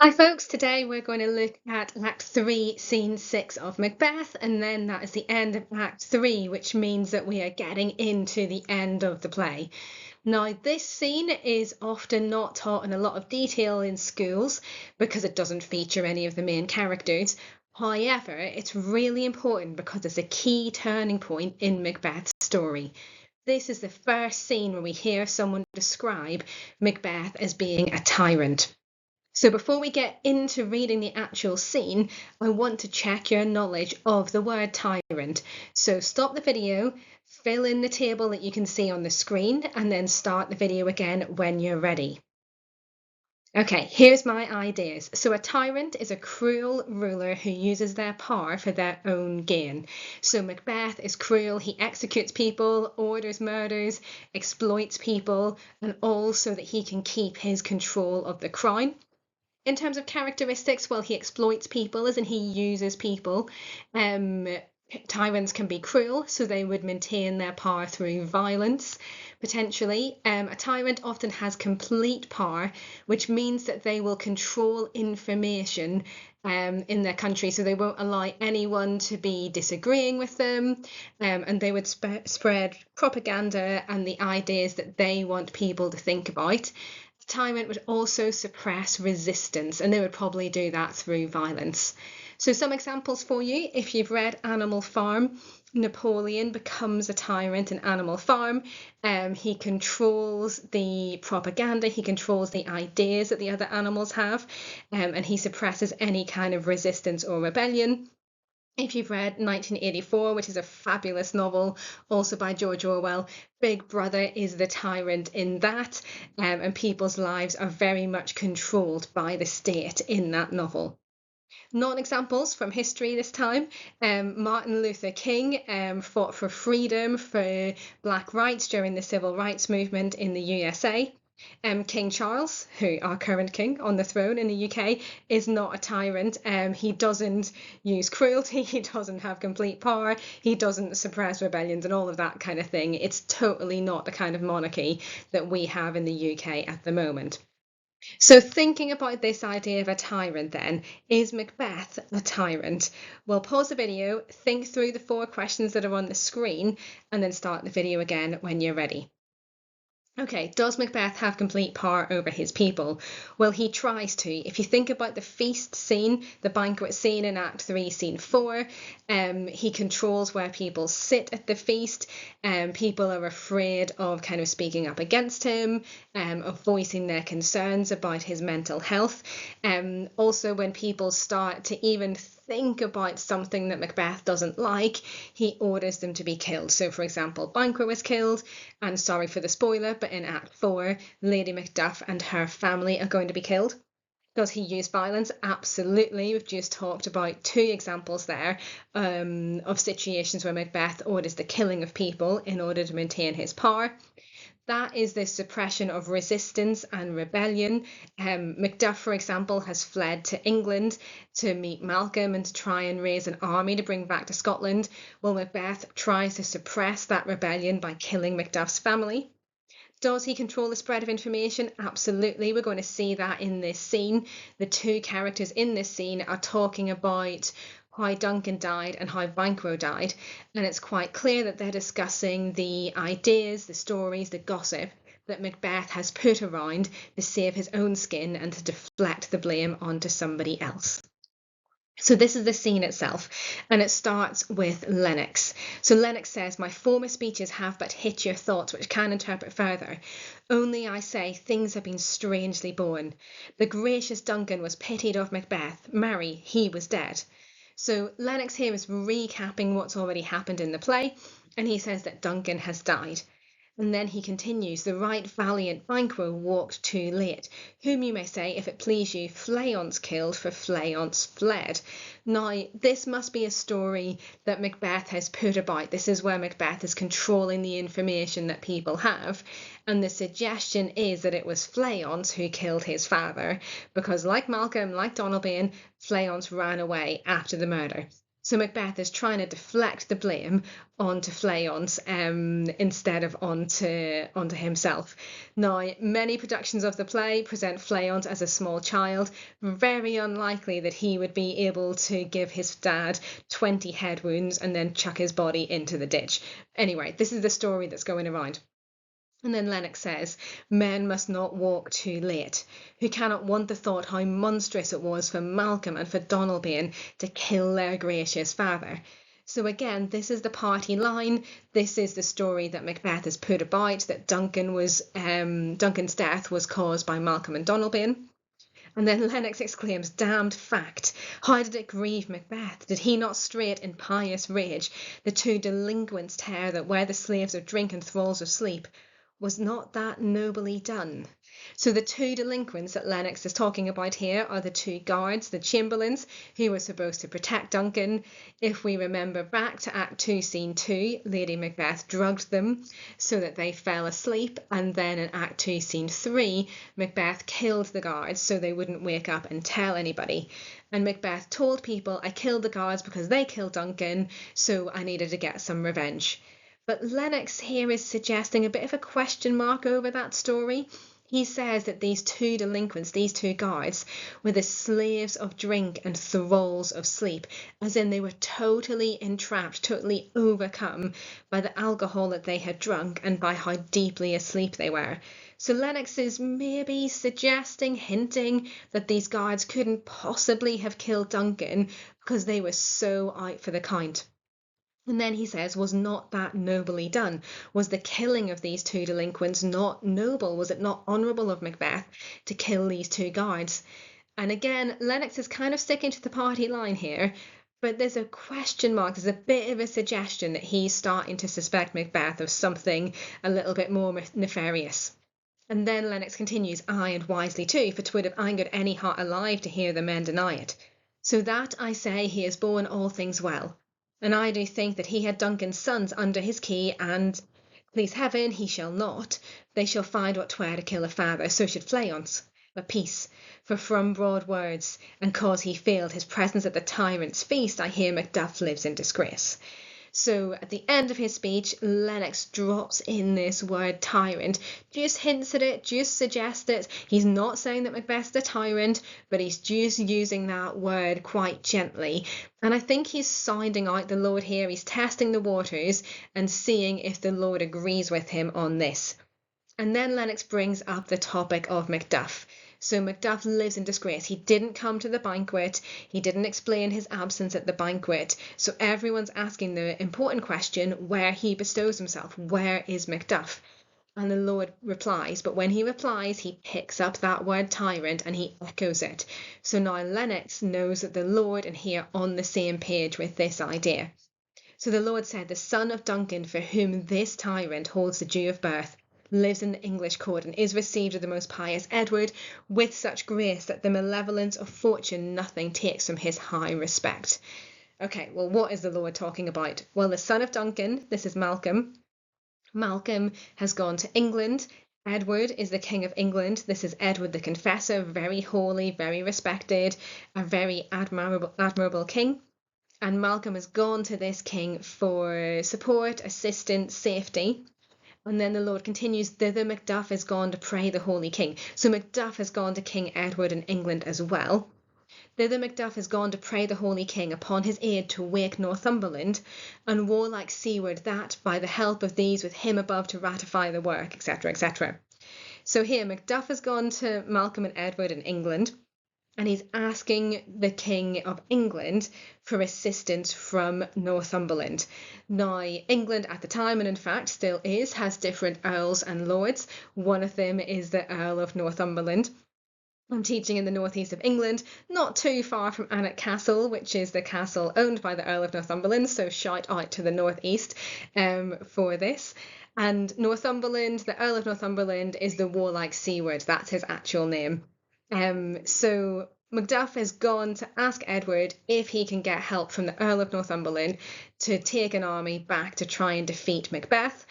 Hi folks, today we're going to look at Act 3, Scene 6 of Macbeth, and then that is the end of Act 3, which means that we are getting into the end of the play. Now, this scene is often not taught in a lot of detail in schools because it doesn't feature any of the main characters. However, it's really important because it's a key turning point in Macbeth's story. This is the first scene where we hear someone describe Macbeth as being a tyrant. So before we get into reading the actual scene, I want to check your knowledge of the word tyrant. So stop the video, fill in the table that you can see on the screen, and then start the video again when you're ready. Okay, here's my ideas. So a tyrant is a cruel ruler who uses their power for their own gain. So Macbeth is cruel. He executes people, orders murders, exploits people, and all so that he can keep his control of the crown. In terms of characteristics, well, he exploits people, as in he uses people. Um, Tyrants can be cruel, so they would maintain their power through violence, potentially. A tyrant often has complete power, which means that they will control information in their country, so they won't allow anyone to be disagreeing with them, and they would spread propaganda and the ideas that they want people to think about. Tyrant would also suppress resistance, and they would probably do that through violence. So some examples for you: if you've read Animal Farm, Napoleon becomes a tyrant in Animal Farm. He controls the propaganda, he controls the ideas that the other animals have, and he suppresses any kind of resistance or rebellion. If you've read 1984, which is a fabulous novel, also by George Orwell, Big Brother is the tyrant in that, and people's lives are very much controlled by the state in that novel. Non-examples from history this time. Martin Luther King fought for freedom, for black rights during the civil rights movement in the USA. King Charles, who our current king on the throne in the UK, is not a tyrant. He doesn't use cruelty, he doesn't have complete power, he doesn't suppress rebellions and all of that kind of thing. It's totally not the kind of monarchy that we have in the UK at the moment. So, thinking about this idea of a tyrant, then, is Macbeth a tyrant? Well, pause the video, think through the 4 questions that are on the screen, and then start the video again when you're ready. Okay, does Macbeth have complete power over his people? Well, he tries to. If you think about the feast scene, the banquet scene in Act 3, Scene 4, he controls where people sit at the feast. People are afraid of kind of speaking up against him, of voicing their concerns about his mental health. Also, when people start to even think about something that Macbeth doesn't like, he orders them to be killed. So, for example, Banquo was killed, and sorry for the spoiler, but in Act 4, Lady Macduff and her family are going to be killed. Does he use violence? Absolutely. We've just talked about 2 examples there of situations where Macbeth orders the killing of people in order to maintain his power. That is the suppression of resistance and rebellion. Macduff, for example, has fled to England to meet Malcolm and to try and raise an army to bring back to Scotland. Well, Macbeth tries to suppress that rebellion by killing Macduff's family. Does he control the spread of information? Absolutely. We're going to see that in this scene. The 2 characters in this scene are talking about how Duncan died and how Banquo died, and it's quite clear that they're discussing the ideas, the stories, the gossip that Macbeth has put around to save his own skin and to deflect the blame onto somebody else. So this is the scene itself, and it starts with Lennox. So Lennox says, "My former speeches have but hit your thoughts, which can interpret further. Only I say, things have been strangely born. The gracious Duncan was pitied of Macbeth. Marry, he was dead." So Lennox here is recapping what's already happened in the play, and he says that Duncan has died. And then he continues, "The right valiant Banquo walked too late, whom you may say, if it please you, Fleance killed, for Fleance fled." Now, this must be a story that Macbeth has put about. This is where Macbeth is controlling the information that people have. And the suggestion is that it was Fleance who killed his father, because like Malcolm, like Donalbain, Fleance ran away after the murder. So Macbeth is trying to deflect the blame onto Fleance instead of onto himself. Now, many productions of the play present Fleance as a small child. Very unlikely that he would be able to give his dad 20 head wounds and then chuck his body into the ditch. Anyway, this is the story that's going around. And then Lennox says, men must not walk too late, who cannot want the thought how monstrous it was for Malcolm and for Donalbain to kill their gracious father. So again, this is the party line. This is the story that Macbeth has put about, that Duncan's death was caused by Malcolm and Donalbain. And then Lennox exclaims, damned fact! How did it grieve Macbeth? Did he not straight in pious rage the two delinquents tear that were the slaves of drink and thralls of sleep? Was not that nobly done? So the two delinquents that Lennox is talking about here are the two guards, the chamberlains, who were supposed to protect Duncan. If we remember back to Act 2, Scene 2, Lady Macbeth drugged them so that they fell asleep, and then in Act 2, Scene 3, Macbeth killed the guards so they wouldn't wake up and tell anybody. And Macbeth told people, I killed the guards because they killed Duncan, so I needed to get some revenge. But Lennox here is suggesting a bit of a question mark over that story. He says that these two delinquents, these two guards, were the slaves of drink and thralls of sleep, as in they were totally entrapped, totally overcome by the alcohol that they had drunk and by how deeply asleep they were. So Lennox is maybe suggesting, hinting that these guards couldn't possibly have killed Duncan because they were so out for the count. And then he says, was not that nobly done? Was the killing of these two delinquents not noble? Was it not honourable of Macbeth to kill these two guards? And again, Lennox is kind of sticking to the party line here, but there's a question mark, there's a bit of a suggestion that he's starting to suspect Macbeth of something a little bit more nefarious. And then Lennox continues, aye, and wisely too, for 'twould have angered any heart alive to hear the men deny it. So that, I say, he has borne all things well. And I do think that he had Duncan's sons under his key, and, please heaven, he shall not. They shall find what 'twere to kill a father, so should Fleance. But peace, for from broad words, and cause he failed his presence at the tyrant's feast, I hear Macduff lives in disgrace. So at the end of his speech, Lennox drops in this word tyrant, just hints at it, just suggests it. He's not saying that Macbeth's a tyrant, but he's just using that word quite gently. And I think he's sounding out the Lord here. He's testing the waters and seeing if the Lord agrees with him on this. And then Lennox brings up the topic of Macduff. So Macduff lives in disgrace. He didn't come to the banquet. He didn't explain his absence at the banquet. So everyone's asking the important question where he bestows himself. Where is Macduff? And the Lord replies. But when he replies, he picks up that word tyrant and he echoes it. So now Lennox knows that the Lord and he are on the same page with this idea. So the Lord said, the son of Duncan, for whom this tyrant holds the due of birth, lives in the English court and is received of the most pious Edward with such grace that the malevolence of fortune nothing takes from his high respect. Okay, well, what is the Lord talking about? Well, the son of Duncan, this is Malcolm. Malcolm has gone to England. Edward is the King of England. This is Edward the Confessor, very holy, very respected, a very admirable king. And Malcolm has gone to this king for support, assistance, safety. And then the Lord continues, thither Macduff has gone to pray the Holy King. So Macduff has gone to King Edward in England as well. Thither Macduff has gone to pray the Holy King upon his aid to wake Northumberland, and warlike seaward that, by the help of these with him above to ratify the work, etc., etc. So here Macduff has gone to Malcolm and Edward in England, and he's asking the King of England for assistance from Northumberland. Now, England at the time, and in fact still is, has different earls and lords. One of them is the Earl of Northumberland. I'm teaching in the northeast of England, not too far from Alnwick Castle, which is the castle owned by the Earl of Northumberland, so shout out to the northeast for this. And Northumberland, the Earl of Northumberland, is the warlike seaward. That's his actual name. So Macduff has gone to ask Edward if he can get help from the Earl of Northumberland to take an army back to try and defeat Macbeth.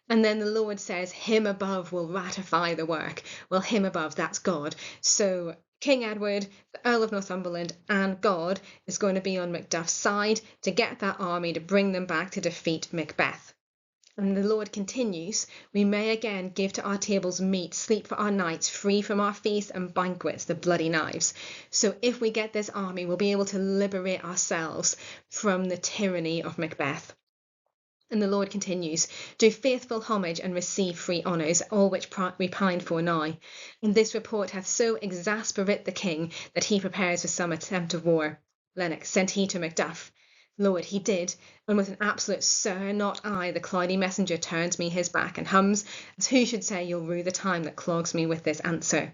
And then the Lord says, him above will ratify the work. Well, him above, that's God. So King Edward, the Earl of Northumberland, and God is going to be on Macduff's side to get that army to bring them back to defeat Macbeth. And the Lord continues, we may again give to our tables meat, sleep for our nights, free from our feasts and banquets, the bloody knives. So if we get this army, we'll be able to liberate ourselves from the tyranny of Macbeth. And the Lord continues, do faithful homage and receive free honours, all which we pine for now. And this report hath so exasperate the king that he prepares for some attempt of war. Lennox, sent he to Macduff. Lord, he did, and with an absolute sir, not I, the cloudy messenger turns me his back and hums, as who should say you'll rue the time that clogs me with this answer.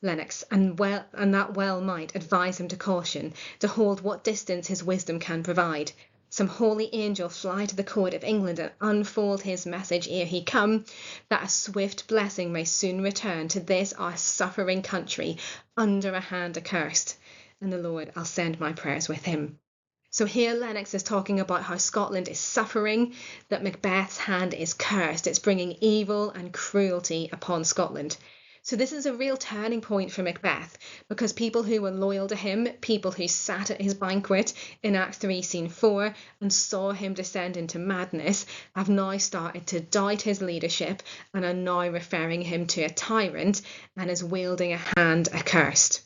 Lennox, and that well might, advise him to caution, to hold what distance his wisdom can provide. Some holy angel fly to the court of England and unfold his message ere he come, that a swift blessing may soon return to this our suffering country, under a hand accursed. And the Lord, I'll send my prayers with him. So here Lennox is talking about how Scotland is suffering, that Macbeth's hand is cursed. It's bringing evil and cruelty upon Scotland. So this is a real turning point for Macbeth, because people who were loyal to him, people who sat at his banquet in Act 3, Scene 4, and saw him descend into madness, have now started to doubt his leadership and are now referring him to a tyrant and is wielding a hand accursed.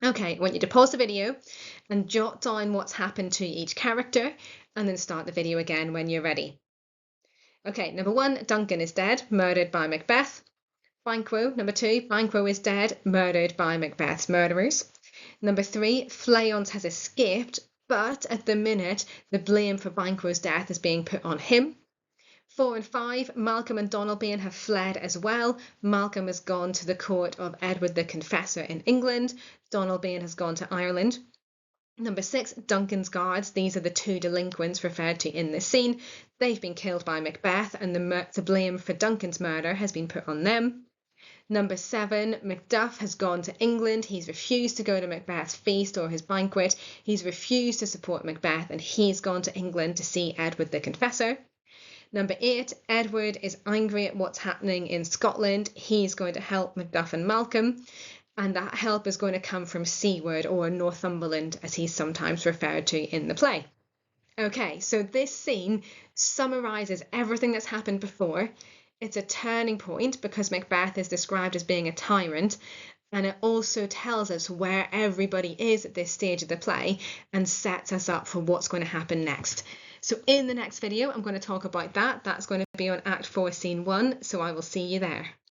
Okay, I want you to pause the video and jot down what's happened to each character and then start the video again when you're ready. Okay, number 1, Duncan is dead, murdered by Macbeth. Banquo, number 2, Banquo is dead, murdered by Macbeth's murderers. Number 3, Fleance has escaped, but at the minute, the blame for Banquo's death is being put on him. 4 and 5, Malcolm and Donalbain have fled as well. Malcolm has gone to the court of Edward the Confessor in England. Donalbain has gone to Ireland. Number 6, Duncan's guards. These are the 2 delinquents referred to in this scene. They've been killed by Macbeth, and the blame for Duncan's murder has been put on them. Number 7, Macduff has gone to England. He's refused to go to Macbeth's feast or his banquet. He's refused to support Macbeth, and he's gone to England to see Edward the Confessor. Number 8, Edward is angry at what's happening in Scotland. He's going to help Macduff and Malcolm, and that help is going to come from Seaward, or Northumberland, as he's sometimes referred to in the play. Okay, so this scene summarises everything that's happened before. It's a turning point because Macbeth is described as being a tyrant, and it also tells us where everybody is at this stage of the play and sets us up for what's going to happen next. So in the next video, I'm going to talk about that. That's going to be on Act 4, Scene 1, so I will see you there.